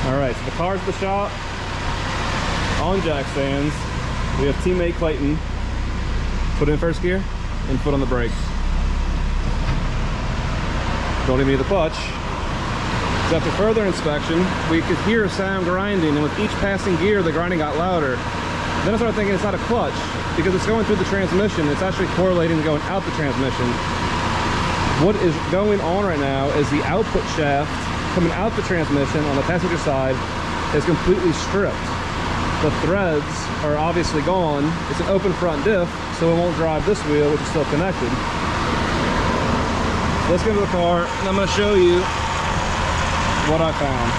Alright, so the car's at the shop on jack stands. We have teammate Clayton. Put in first gear and foot on the brake. Don't even need the clutch. So after further inspection, we could hear a sound grinding, and with each passing gear, the grinding got louder. Then I started thinking it's not a clutch, because it's going through the transmission. It's actually correlating going out the transmission. What is going on right now is the output shaft coming out the transmission on the passenger side is completely stripped. The threads are obviously gone. It's an open front diff, so it won't drive this wheel, which is still connected. Let's get into the car, and I'm going to show you what I found.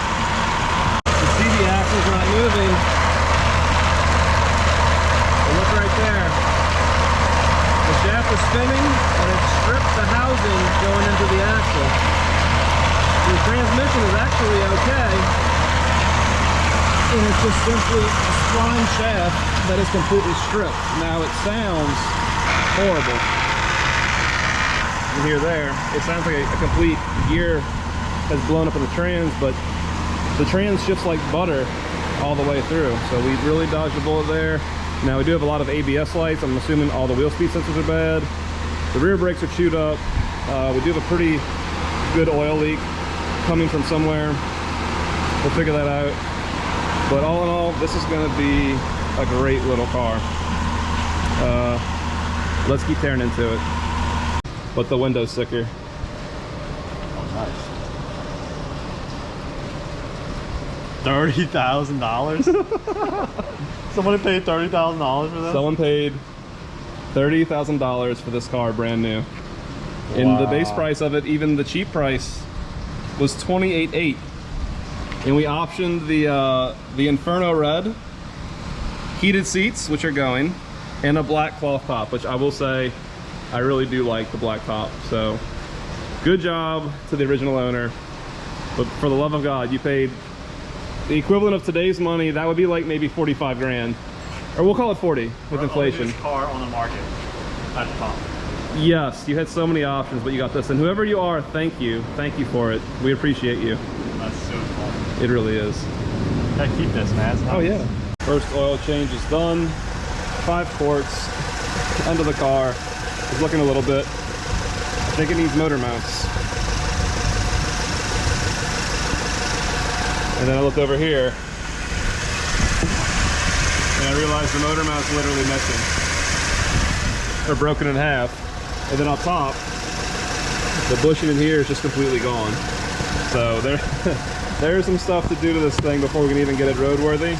You see the axle's not moving. But look right there. The shaft is spinning, and it stripped the housing going into the axle. The transmission is actually okay, and it's just simply a spline shaft that is completely stripped. Now it sounds horrible. You hear there, it sounds like a complete gear has blown up in the trans, but the trans shifts like butter all the way through. So we really dodged a bullet there. Now we do have a lot of ABS lights. I'm assuming all the wheel speed sensors are bad. The rear brakes are chewed up. We do have a pretty good oil leak coming from somewhere. We'll figure that out. But all in all, this is going to be a great little car. Let's keep tearing into it. But the window's thicker. Oh, nice. $30,000? Somebody paid $30,000 for this? Someone paid $30,000 for this car, brand new. And the base price of it, even the cheap price, was $28,800. And we optioned the Inferno Red, heated seats, which are going, and a black cloth top, which I will say, I really do like the black top. So, good job to the original owner. But for the love of God, you paid the equivalent of today's money. That would be like maybe 45 grand, or we'll call it 40 with inflation. This car on the market at the top. Yes, you had so many options, but you got this. And whoever you are, thank you for it. We appreciate you. That's so cool. It really is. Gotta keep this, man. Nice. Oh yeah. First oil change is done. 5 quarts. End of the car is looking a little bit. I think it needs motor mounts. And then I looked over here and I realized the motor mount's literally missing. Or broken in half. And then on top, the bushing in here is just completely gone. So there's some stuff to do to this thing before we can even get it roadworthy.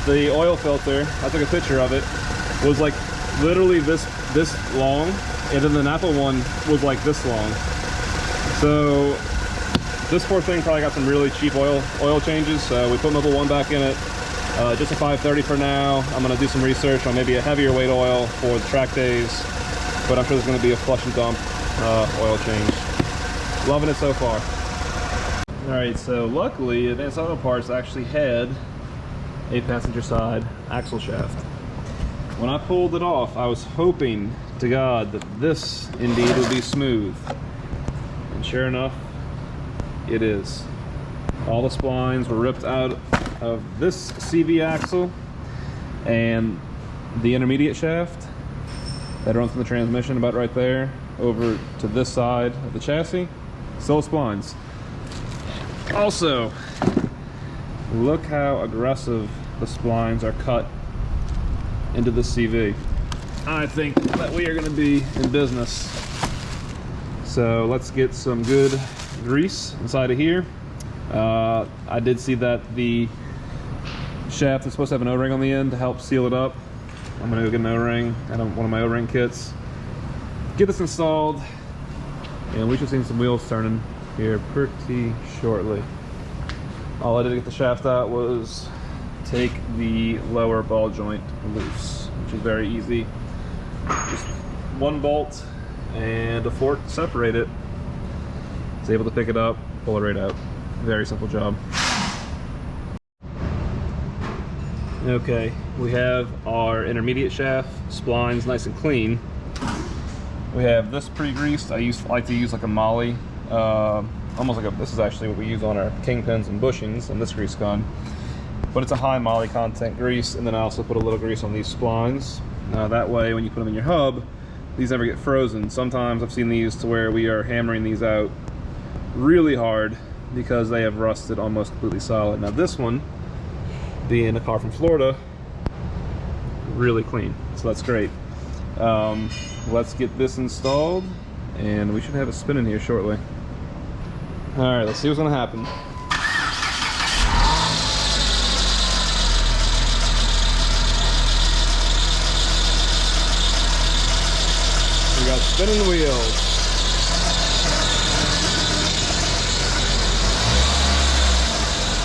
The oil filter, I took a picture of it, was like literally this long, and then the Napa one was like this long. So this poor thing probably got some really cheap oil changes, so we put Mobil 1 back in it. Just a 530 for now. I'm going to do some research on maybe a heavier weight oil for the track days, but I'm sure there's going to be a flush and dump oil change. Loving it so far. Alright, so luckily Advanced Auto Parts actually had a passenger side axle shaft. When I pulled it off, I was hoping to God that this indeed would be smooth. And sure enough, it is. All the splines were ripped out of this CV axle, and the intermediate shaft that runs from the transmission about right there over to this side of the chassis, still splines. Also, look how aggressive the splines are cut into the CV. I think that we are going to be in business. So let's get some good grease inside of here. I did see that the shaft is supposed to have an O-ring on the end to help seal it up. I'm going to go get an O-ring and one of my O-ring kits. Get this installed, and we should see some wheels turning here pretty shortly. All I did to get the shaft out was take the lower ball joint loose, which is very easy. Just one bolt and a fork to separate it. It's able to pick it up, pull it right out. Very simple job. Okay, we have our intermediate shaft, splines nice and clean. We have this pre-greased. I like to use like a Molly almost like a, this is actually what we use on our kingpins and bushings and this grease gun. But it's a high moly content grease, and then I also put a little grease on these splines. That way, when you put them in your hub, these never get frozen. Sometimes I've seen these to where we are hammering these out really hard because they have rusted almost completely solid. Now this one, being a car from Florida, really clean, so that's great. Let's get this installed, and we should have it spinning here shortly. All right, let's see what's gonna happen. We got spinning wheels.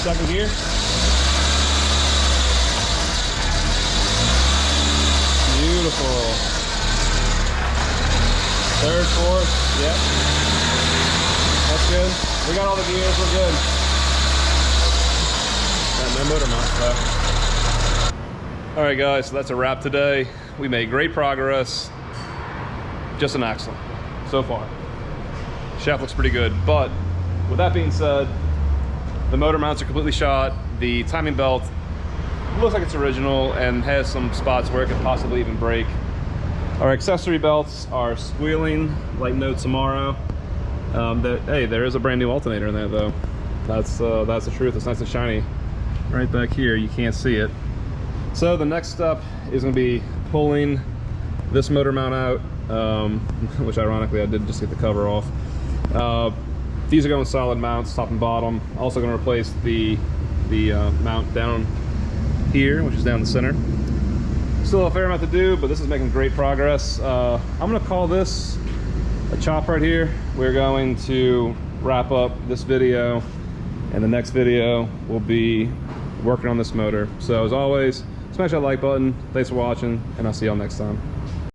Second gear. Beautiful. Third, fourth, yep. That's good. We got all the gears, we're good. Got no motor mount though. All right guys, so that's a wrap today. We made great progress. Just an axle so far. Shaft looks pretty good, but with that being said, the motor mounts are completely shot. The timing belt looks like it's original and has some spots where it could possibly even break. Our accessory belts are squealing like no tomorrow. Hey, there is a brand new alternator in there though. That's the truth. It's nice and shiny. Right back here, you can't see it. So the next step is going to be pulling this motor mount out, which ironically I did just get the cover off. These are going solid mounts, top and bottom. Also going to replace the mount down here, which is down the center. Still a fair amount to do, but this is making great progress. I'm going to call this a chop right here. We're going to wrap up this video, and the next video will be working on this motor. So as always, smash that like button. Thanks for watching, and I'll see y'all next time.